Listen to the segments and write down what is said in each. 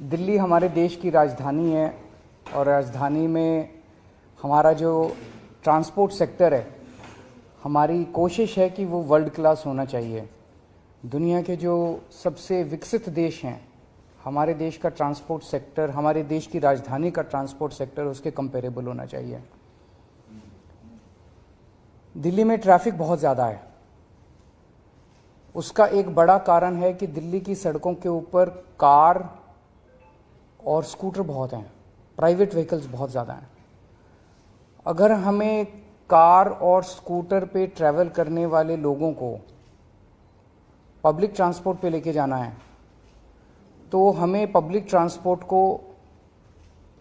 दिल्ली हमारे देश की राजधानी है और राजधानी में हमारा जो ट्रांसपोर्ट सेक्टर है, हमारी कोशिश है कि वो वर्ल्ड क्लास होना चाहिए। दुनिया के जो सबसे विकसित देश हैं, हमारे देश का ट्रांसपोर्ट सेक्टर, हमारे देश की राजधानी का ट्रांसपोर्ट सेक्टर उसके कंपेरेबल होना चाहिए। दिल्ली में ट्रैफिक बहुत ज़्यादा है। उसका एक बड़ा कारण है कि दिल्ली की सड़कों के ऊपर कार और स्कूटर बहुत हैं, प्राइवेट व्हीकल्स बहुत ज़्यादा हैं। अगर हमें कार और स्कूटर पे ट्रैवल करने वाले लोगों को पब्लिक ट्रांसपोर्ट पे लेके जाना है, तो हमें पब्लिक ट्रांसपोर्ट को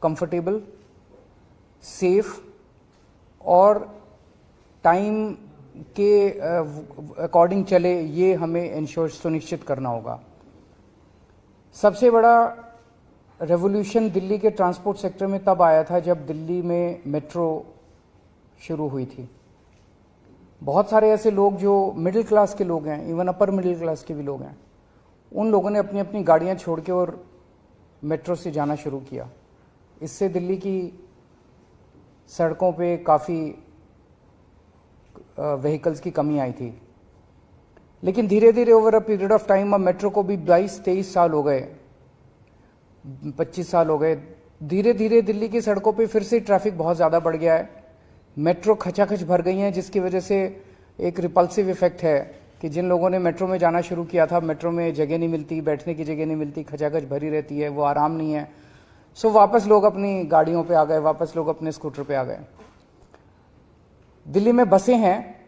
कंफर्टेबल, सेफ और टाइम के अकॉर्डिंग चले, ये हमें सुनिश्चित करना होगा। सबसे बड़ा रेवोल्यूशन दिल्ली के ट्रांसपोर्ट सेक्टर में तब आया था जब दिल्ली में मेट्रो शुरू हुई थी। बहुत सारे ऐसे लोग जो मिडिल क्लास के लोग हैं, इवन अपर मिडिल क्लास के भी लोग हैं, उन लोगों ने अपनी अपनी गाड़ियां छोड़ के और मेट्रो से जाना शुरू किया। इससे दिल्ली की सड़कों पे काफ़ी व्हीकल्स की कमी आई थी। लेकिन धीरे धीरे over a period of time, अब मेट्रो को भी 22-23 साल हो गए, 25 साल हो गए, धीरे धीरे दिल्ली की सड़कों पे फिर से ट्रैफिक बहुत ज़्यादा बढ़ गया है। मेट्रो खचाखच भर गई हैं, जिसकी वजह से एक रिपल्सिव इफेक्ट है कि जिन लोगों ने मेट्रो में जाना शुरू किया था, मेट्रो में जगह नहीं मिलती, बैठने की जगह नहीं मिलती, खचाखच भरी रहती है, वो आराम नहीं है। सो वापस लोग अपनी गाड़ियों पे आ गए, वापस लोग अपने स्कूटर पे आ गए। दिल्ली में बसें हैं,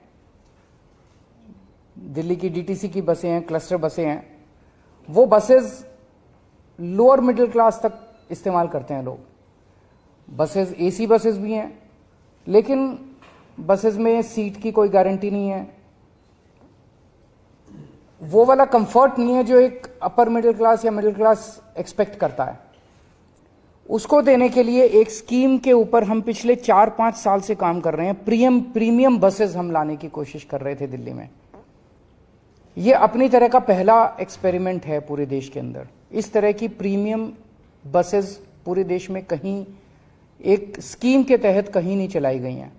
दिल्ली की डीटीसी की बसें हैं, क्लस्टर बसें हैं। वो बसेस लोअर मिडिल क्लास तक इस्तेमाल करते हैं लोग। बसेस एसी बसेस भी हैं, लेकिन बसेस में सीट की कोई गारंटी नहीं है। वो वाला कंफर्ट नहीं है जो एक अपर मिडिल क्लास या मिडिल क्लास एक्सपेक्ट करता है। उसको देने के लिए एक स्कीम के ऊपर हम पिछले 4-5 साल से काम कर रहे हैं। प्रीमियम बसेस हम लाने की कोशिश कर रहे थे दिल्ली में। ये अपनी तरह का पहला एक्सपेरिमेंट है पूरे देश के अंदर। इस तरह की प्रीमियम बसेस पूरे देश में कहीं एक स्कीम के तहत कहीं नहीं चलाई गई हैं।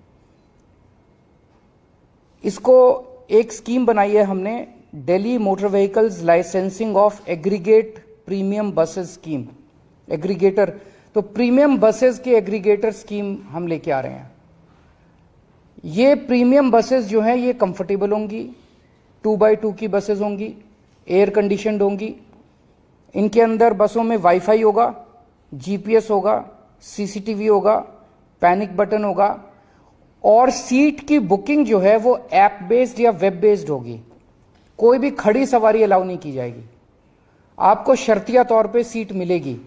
इसको एक स्कीम बनाई है हमने, Delhi motor vehicles licensing of aggregate premium buses scheme, aggregator. तो प्रीमियम बसेस की एग्रीगेटर स्कीम हम लेके आ रहे हैं। ये प्रीमियम बसेस जो हैं ये कंफर्टेबल होंगी, 2x2 की बसेस होंगी, एयर कंडीशनड होंगी। इनके अंदर बसों में वाईफाई होगा, जीपीएस होगा, सीसीटीवी होगा, पैनिक बटन होगा और सीट की बुकिंग जो है वो ऐप बेस्ड या वेब बेस्ड होगी। कोई भी खड़ी सवारी अलाउ नहीं की जाएगी, आपको शर्तिया तौर पे सीट मिलेगी।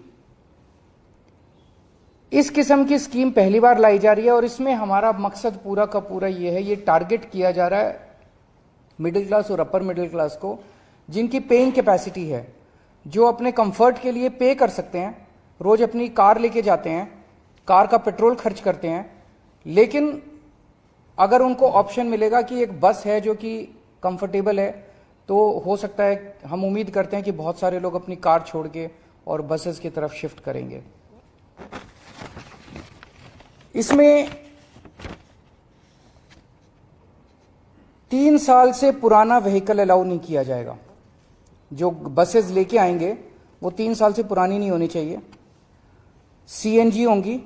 इस किस्म की स्कीम पहली बार लाई जा रही है और इसमें हमारा मकसद पूरा का पूरा ये है, ये टारगेट किया जा रहा है मिडिल क्लास और अपर मिडिल क्लास को, जिनकी पेइंग कैपेसिटी है, जो अपने कंफर्ट के लिए पे कर सकते हैं, रोज अपनी कार लेके जाते हैं, कार का पेट्रोल खर्च करते हैं। लेकिन अगर उनको ऑप्शन मिलेगा कि एक बस है जो कि कंफर्टेबल है, तो हो सकता है, हम उम्मीद करते हैं कि बहुत सारे लोग अपनी कार छोड़ के और बसेस की तरफ शिफ्ट करेंगे। इसमें 3 साल से पुराना व्हीकल अलाउ नहीं किया जाएगा। जो बसेस लेके आएंगे वो 3 साल से पुरानी नहीं होनी चाहिए, सीएनजी होंगी।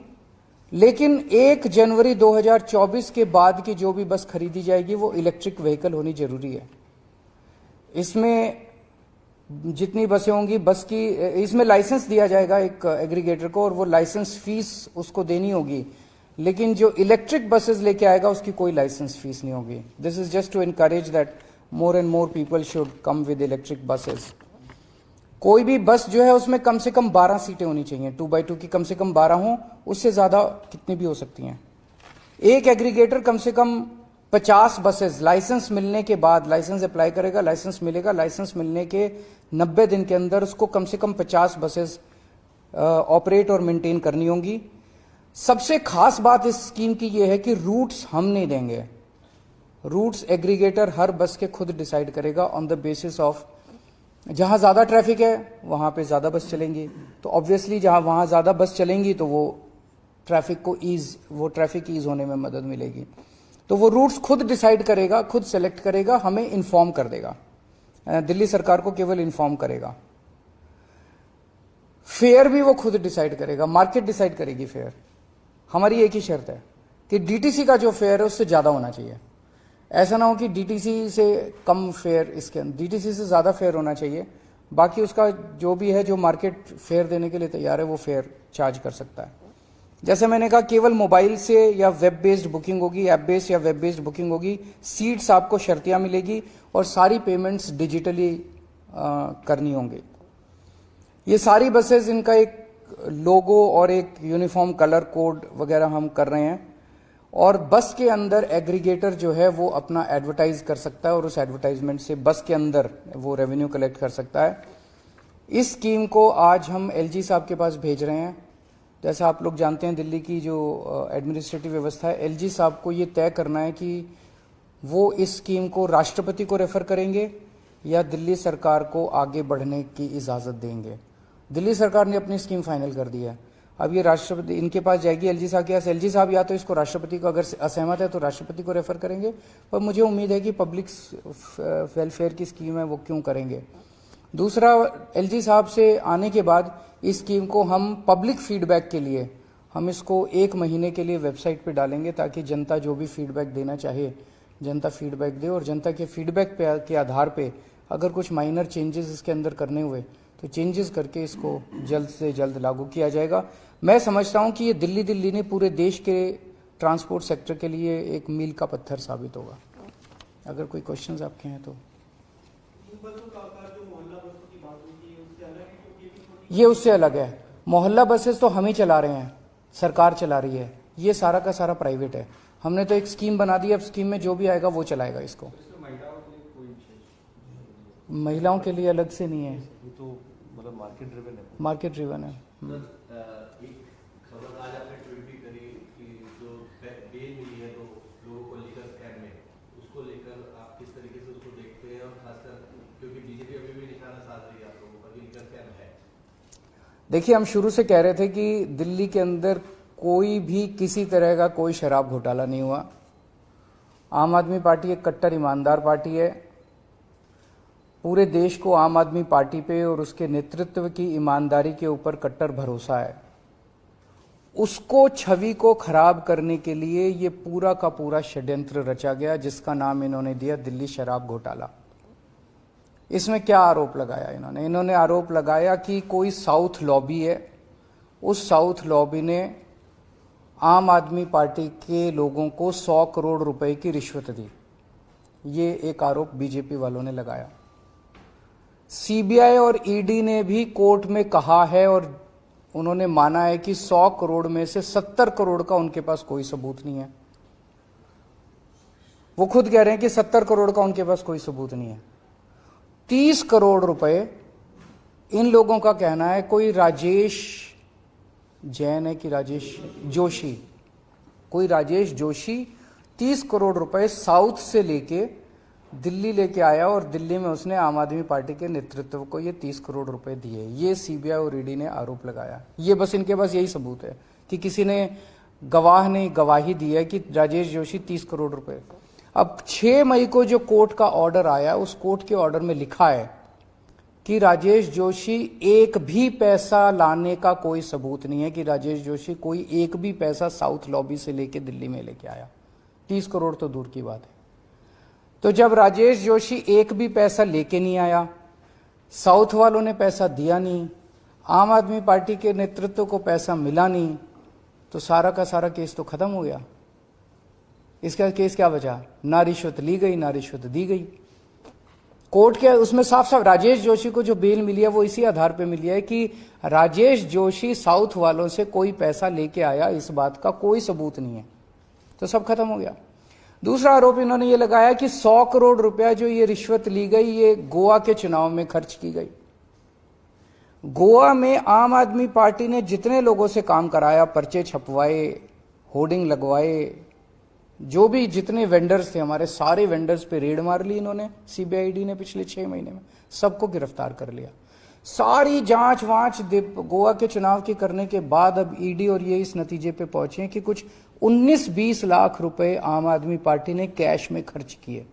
लेकिन 1 जनवरी 2024 के बाद की जो भी बस खरीदी जाएगी वो इलेक्ट्रिक व्हीकल होनी जरूरी है। इसमें जितनी बसें होंगी, बस की इसमें लाइसेंस दिया जाएगा एक एग्रीगेटर को और वो लाइसेंस फीस उसको देनी होगी। लेकिन जो इलेक्ट्रिक बसेस लेके आएगा उसकी कोई लाइसेंस फीस नहीं होगी। This is just to encourage that more and more people should come with electric buses. कोई भी बस जो है उसमें कम से कम 12 सीटें होनी चाहिए, 2x2 की कम से कम 12 हों, उससे ज्यादा कितनी भी हो सकती हैं। एक एग्रीगेटर कम से कम 50 बसेस लाइसेंस मिलने के बाद, लाइसेंस अप्लाई करेगा, लाइसेंस मिलेगा, लाइसेंस मिलने के 90 दिन के अंदर उसको कम से कम 50 बसेस ऑपरेट और मेंटेन करनी होंगी। सबसे खास बात इस स्कीम की यह है कि रूट्स हम नहीं देंगे, रूट्स एग्रीगेटर हर बस के खुद डिसाइड करेगा ऑन द बेसिस ऑफ जहां ज्यादा ट्रैफिक है वहां पे ज्यादा बस चलेंगी, तो ऑब्वियसली जहां वहां ज्यादा बस चलेंगी तो वो ट्रैफिक ईज होने में मदद मिलेगी। तो वो रूट्स खुद डिसाइड करेगा, खुद सेलेक्ट करेगा, हमें इन्फॉर्म कर देगा, दिल्ली सरकार को केवल इन्फॉर्म करेगा। फेयर भी वो खुद डिसाइड करेगा, मार्केट डिसाइड करेगी फेयर। हमारी एक ही शर्त है कि डीटीसी का जो फेयर है उससे ज्यादा होना चाहिए। ऐसा ना हो कि डीटीसी से कम फेयर, इसके अंदर डीटीसी से ज्यादा फेयर होना चाहिए। बाकी उसका जो भी है, जो मार्केट फेयर देने के लिए तैयार है वो फेयर चार्ज कर सकता है। जैसे मैंने कहा, केवल मोबाइल से या वेब बेस्ड बुकिंग होगी, ऐप बेस्ड या वेब बेस्ड बुकिंग होगी, सीट्स आपको शर्तियां मिलेगी और सारी पेमेंट्स डिजिटली करनी होंगी। ये सारी बसेस, इनका एक लोगो और एक यूनिफॉर्म कलर कोड वगैरह हम कर रहे हैं, और बस के अंदर एग्रीगेटर जो है वो अपना एडवर्टाइज कर सकता है और उस एडवर्टाइजमेंट से बस के अंदर वो रेवेन्यू कलेक्ट कर सकता है। इस स्कीम को आज हम एलजी साहब के पास भेज रहे हैं। जैसा आप लोग जानते हैं, दिल्ली की जो एडमिनिस्ट्रेटिव व्यवस्था है, एलजी साहब को ये तय करना है कि वो इस स्कीम को राष्ट्रपति को रेफर करेंगे या दिल्ली सरकार को आगे बढ़ने की इजाजत देंगे। दिल्ली सरकार ने अपनी स्कीम फाइनल कर दी है, अब ये राष्ट्रपति इनके पास जाएगी, एलजी साहब के पास। एलजी साहब या तो इसको राष्ट्रपति को, अगर असहमत है तो राष्ट्रपति को रेफर करेंगे, पर मुझे उम्मीद है कि पब्लिक वेलफेयर की स्कीम है वो क्यों करेंगे। दूसरा, एलजी साहब से आने के बाद इस स्कीम को हम पब्लिक फीडबैक के लिए हम इसको 1 महीने के लिए वेबसाइट पे डालेंगे, ताकि जनता जो भी फीडबैक देना चाहे जनता फीडबैक दे, और जनता के फीडबैक के आधार पे अगर कुछ माइनर चेंजेस इसके अंदर करने हुए तो चेंजेस करके इसको जल्द से जल्द लागू किया जाएगा। मैं समझता हूं कि ये दिल्ली ने पूरे देश के ट्रांसपोर्ट सेक्टर के लिए एक मील का पत्थर साबित होगा। अगर कोई क्वेश्चंस आपके हैं तो। ये उससे अलग है। मोहल्ला बसेस तो हम ही चला रहे हैं, सरकार चला रही है, ये सारा का सारा प्राइवेट है। हमने तो एक स्कीम बना दी, अब स्कीम में जो भी आएगा वो चलाएगा इसको। महिलाओं के लिए अलग से नहीं है, तो मतलब मार्केट ड्रिवन है। एक खबर आज आपने ट्वीट भी करी कि जो बेल मिली है तो लोगों को लीगल स्कैम में, उसको लेकर आप किस तरीके से उसको देखते हैं, और खासकर क्योंकि बीजेपी अभी भी निशाना साध रही है आप लोगों पर, लीगल स्कैम है। देखिए, हम शुरू से कह रहे थे कि दिल्ली के अंदर कोई भी किसी तरह का कोई शराब घोटाला नहीं हुआ। आम आदमी पार्टी एक कट्टर ईमानदार पार्टी है। पूरे देश को आम आदमी पार्टी पे और उसके नेतृत्व की ईमानदारी के ऊपर कट्टर भरोसा है। उसको, छवि को खराब करने के लिए ये पूरा का पूरा षड्यंत्र रचा गया, जिसका नाम इन्होंने दिया दिल्ली शराब घोटाला। इसमें क्या आरोप लगाया इन्होंने आरोप लगाया कि कोई साउथ लॉबी है, उस साउथ लॉबी ने आम आदमी पार्टी के लोगों को 100 करोड़ रुपए की रिश्वत दी। ये एक आरोप बीजेपी वालों ने लगाया। सीबीआई और ईडी ने भी कोर्ट में कहा है और उन्होंने माना है कि 100 करोड़ में से 70 करोड़ का उनके पास कोई सबूत नहीं है। वो खुद कह रहे हैं कि 70 करोड़ का उनके पास कोई सबूत नहीं है। 30 करोड़ रुपए इन लोगों का कहना है, कोई राजेश जैन है कि राजेश जोशी, कोई राजेश जोशी 30 करोड़ रुपए साउथ से लेके दिल्ली लेके आया और दिल्ली में उसने आम आदमी पार्टी के नेतृत्व को ये 30 करोड़ रुपए दिए। ये सीबीआई और ईडी ने आरोप लगाया। ये बस इनके पास यही सबूत है कि किसी ने, गवाह ने गवाही दी है कि राजेश जोशी 30 करोड़ रुपए। अब 6 मई को जो कोर्ट का ऑर्डर आया, उस कोर्ट के ऑर्डर में लिखा है कि राजेश जोशी एक भी पैसा लाने का कोई सबूत नहीं है, कि राजेश जोशी कोई एक भी पैसा साउथ लॉबी से लेके दिल्ली में लेके आया। 30 करोड़ तो दूर की बात है। तो जब राजेश जोशी एक भी पैसा लेके नहीं आया, साउथ वालों ने पैसा दिया नहीं, आम आदमी पार्टी के नेतृत्व को पैसा मिला नहीं, तो सारा का सारा केस तो खत्म हो गया। इसका केस क्या बचा? ना रिश्वत ली गई, ना रिश्वत दी गई। कोर्ट के उसमें साफ साफ राजेश जोशी को जो बेल मिली है वो इसी आधार पे मिली है कि राजेश जोशी साउथ वालों से कोई पैसा लेके आया, इस बात का कोई सबूत नहीं है। तो सब खत्म हो गया। दूसरा आरोप इन्होंने ये लगाया कि 100 करोड़ रुपया जो ये रिश्वत ली गई, ये गोवा के चुनाव में खर्च की गई। गोवा में आम आदमी पार्टी ने जितने लोगों से काम कराया, पर्चे छपवाए, होर्डिंग लगवाए, जो भी जितने वेंडर्स थे हमारे, सारे वेंडर्स पे रेड मार ली इन्होंने, सीबीआईडी ने पिछले 6 महीने में सबको गिरफ्तार कर लिया। सारी जांच वांच गोवा के चुनाव के करने के बाद अब ईडी और ये इस नतीजे पे पहुंचे हैं कि कुछ 19-20 लाख रुपए आम आदमी पार्टी ने कैश में खर्च किए।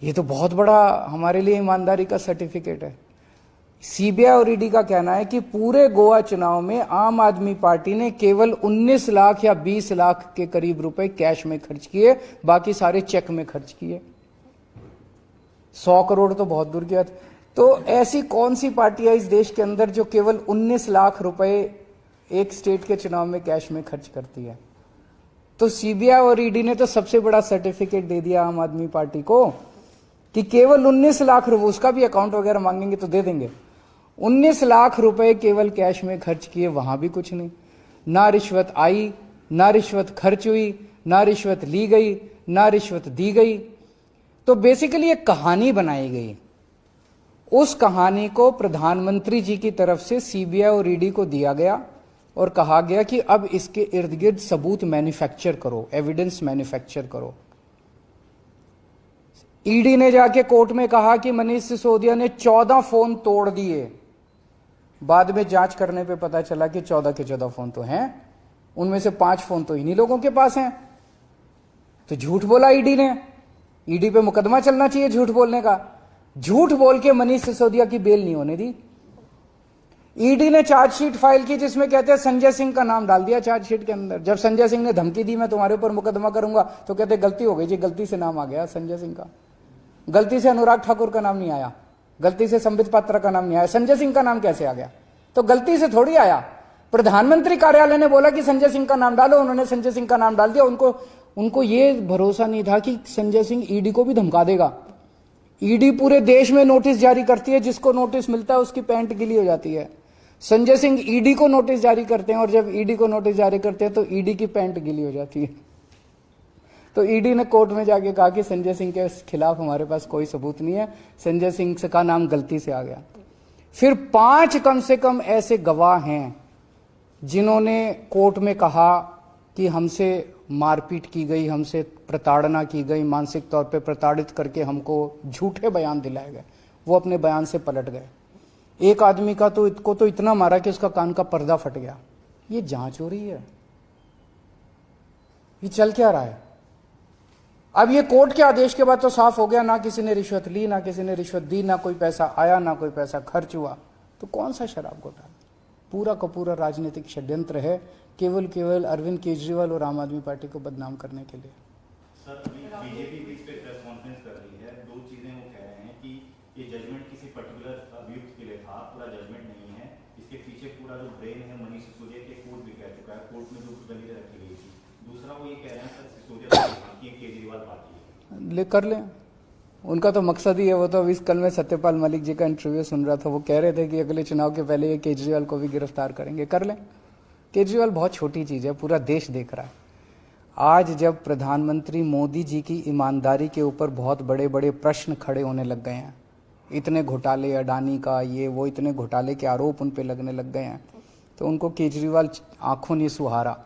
ये तो बहुत बड़ा हमारे लिए ईमानदारी का सर्टिफिकेट है। सीबीआई और ईडी का कहना है कि पूरे गोवा चुनाव में आम आदमी पार्टी ने केवल 19 लाख या 20 लाख के करीब रुपए कैश में खर्च किए, बाकी सारे चेक में खर्च किए। 100 करोड़ तो बहुत दूर की बात। तो ऐसी कौन सी पार्टी है इस देश के अंदर जो केवल 19 लाख रुपए एक स्टेट के चुनाव में कैश में खर्च करती है? तो सीबीआई और ईडी ने तो सबसे बड़ा सर्टिफिकेट दे दिया आम आदमी पार्टी को कि केवल 19 लाख रुपए, उसका भी अकाउंट वगैरह मांगेंगे तो दे देंगे, 19 लाख रुपए केवल कैश में खर्च किए, वहां भी कुछ नहीं। ना रिश्वत आई, ना रिश्वत खर्च हुई, ना रिश्वत ली गई, ना रिश्वत दी गई। तो बेसिकली एक कहानी बनाई गई। उस कहानी को प्रधानमंत्री जी की तरफ से सीबीआई और ईडी को दिया गया और कहा गया कि अब इसके इर्द गिर्द सबूत मैन्युफैक्चर करो, एविडेंस मैन्युफैक्चर करो। ईडी ने जाके कोर्ट में कहा कि मनीष सिसोदिया ने 14 फोन तोड़ दिए। बाद में जांच करने पे पता चला कि 14 के 14 फोन तो हैं, उनमें से 5 फोन तो इन्हीं लोगों के पास हैं। तो झूठ बोला ईडी ने। ईडी पे मुकदमा चलना चाहिए झूठ बोलने का। झूठ बोल के मनीष सिसोदिया की बेल नहीं होने दी। ईडी ने चार्जशीट फाइल की जिसमें कहते हैं संजय सिंह का नाम डाल दिया चार्जशीट के अंदर। जब संजय सिंह ने धमकी दी मैं तुम्हारे ऊपर मुकदमा करूंगा, तो कहते गलती हो गई जी, गलती से नाम आ गया संजय सिंह का, गलती से अनुराग ठाकुर का नाम नहीं आया, गलती से संबित पात्रा का नाम नहीं आया, संजय सिंह का नाम कैसे आ गया? तो गलती से थोड़ी आया। प्रधानमंत्री कार्यालय ने बोला कि संजय सिंह का नाम डालो, उन्होंने संजय सिंह का नाम डाल दिया। उनको ये भरोसा नहीं था कि संजय सिंह ईडी को भी धमका देगा। ईडी पूरे देश में नोटिस जारी करती है, जिसको नोटिस मिलता है उसकी पैंट गीली हो जाती है। संजय सिंह ईडी को नोटिस जारी करते हैं और जब ईडी को नोटिस जारी करते हैं तो ईडी की पैंट गीली हो जाती है। तो ईडी ने कोर्ट में जाके कहा कि संजय सिंह के खिलाफ हमारे पास कोई सबूत नहीं है, संजय सिंह का नाम गलती से आ गया। फिर 5 कम से कम ऐसे गवाह हैं जिन्होंने कोर्ट में कहा कि हमसे मारपीट की गई, हमसे प्रताड़ना की गई, मानसिक तौर पे प्रताड़ित करके हमको झूठे बयान दिलाए गए। वो अपने बयान से पलट गए। एक आदमी का तो इतना मारा कि उसका कान का पर्दा फट गया। ये जांच हो रही है, ये चल क्या रहा है? अब ये कोर्ट के आदेश के बाद तो साफ हो गया, ना किसी ने रिश्वत ली, ना किसी ने रिश्वत दी, ना कोई पैसा आया, ना कोई पैसा खर्च हुआ। तो कौन सा शराब घोटाला? पूरा का पूरा राजनीतिक षड्यंत्र है, केवल अरविंद केजरीवाल और आम आदमी पार्टी को बदनाम करने के लिए। सर, बीजेपी भी इस पे प्रेस कॉन्फ्रेंस कर रही है। 2 चीजें वो कह रहे हैं कि ये जजमेंट किसी पर्टिकुलर अभियुक्त के लिए था, पूरा जजमेंट नहीं है। इसके पीछे पूरा जो ब्रेन है मनीष सिसोदिया के कोर्ट भी कह चुका है, कोर्ट में जो दलीलें रखी गई थी। दूसरा वो ये कह रहे हैं सर सिसोदिया की केजरीवाल पार्टी है। कर लें, उनका तो मकसद ही है। वो तो अभी कल मैं सत्यपाल मलिक जी का इंटरव्यू सुन रहा था, वो कह रहे थे कि अगले चुनाव के पहले ये केजरीवाल को भी गिरफ्तार करेंगे। कर लें, केजरीवाल बहुत छोटी चीज है, पूरा देश देख रहा है। आज जब प्रधानमंत्री मोदी जी की ईमानदारी के ऊपर बहुत बड़े बड़े प्रश्न खड़े होने लग गए हैं, इतने घोटाले अडानी का ये वो, इतने घोटाले के आरोप उन पे लगने लग गए हैं, तो उनको केजरीवाल आंखों नहीं सुहारा।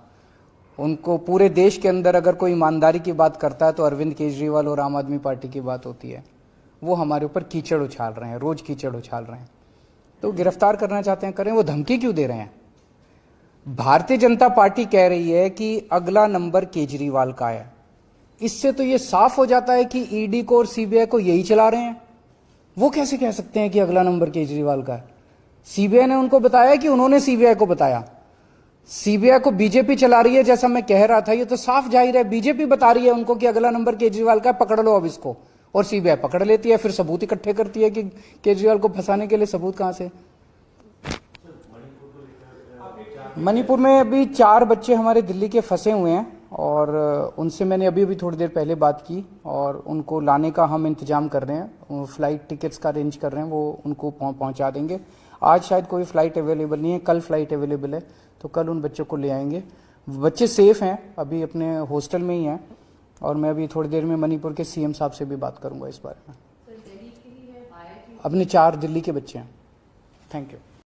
उनको पूरे देश के अंदर अगर कोई ईमानदारी की बात करता है तो अरविंद केजरीवाल और आम आदमी पार्टी की बात होती है। वो हमारे ऊपर कीचड़ उछाल रहे हैं, रोज कीचड़ उछाल रहे हैं। तो गिरफ्तार करना चाहते हैं, करें। वो धमकी क्यों दे रहे हैं? भारतीय जनता पार्टी कह रही है कि अगला नंबर केजरीवाल का है। इससे तो ये साफ हो जाता है कि ईडी को और सीबीआई को यही चला रहे हैं। वो कैसे कह सकते हैं कि अगला नंबर केजरीवाल का है? सीबीआई ने उनको बताया कि उन्होंने सीबीआई को बताया। सीबीआई को बीजेपी चला रही है, जैसा मैं कह रहा था। ये तो साफ जाहिर है, बीजेपी बता रही है उनको कि अगला नंबर केजरीवाल का है, पकड़ लो अब इसको। और सीबीआई पकड़ लेती है, फिर सबूत इकट्ठे करती है कि केजरीवाल को फंसाने के लिए सबूत कहां से। मणिपुर में अभी 4 बच्चे हमारे दिल्ली के फंसे हुए हैं और उनसे मैंने अभी थोड़ी देर पहले बात की और उनको लाने का हम इंतजाम कर रहे हैं। फ्लाइट टिकट्स का अरेंज कर रहे हैं, वो उनको पहुंचा देंगे। आज शायद कोई फ्लाइट अवेलेबल नहीं है, कल फ्लाइट अवेलेबल है, तो कल उन बच्चों को ले आएंगे। बच्चे सेफ हैं, अभी अपने हॉस्टल में ही हैं और मैं अभी थोड़ी देर में मणिपुर के सीएम साहब से भी बात करूंगा इस बारे में। अपने 4 दिल्ली के बच्चे हैं। Thank you.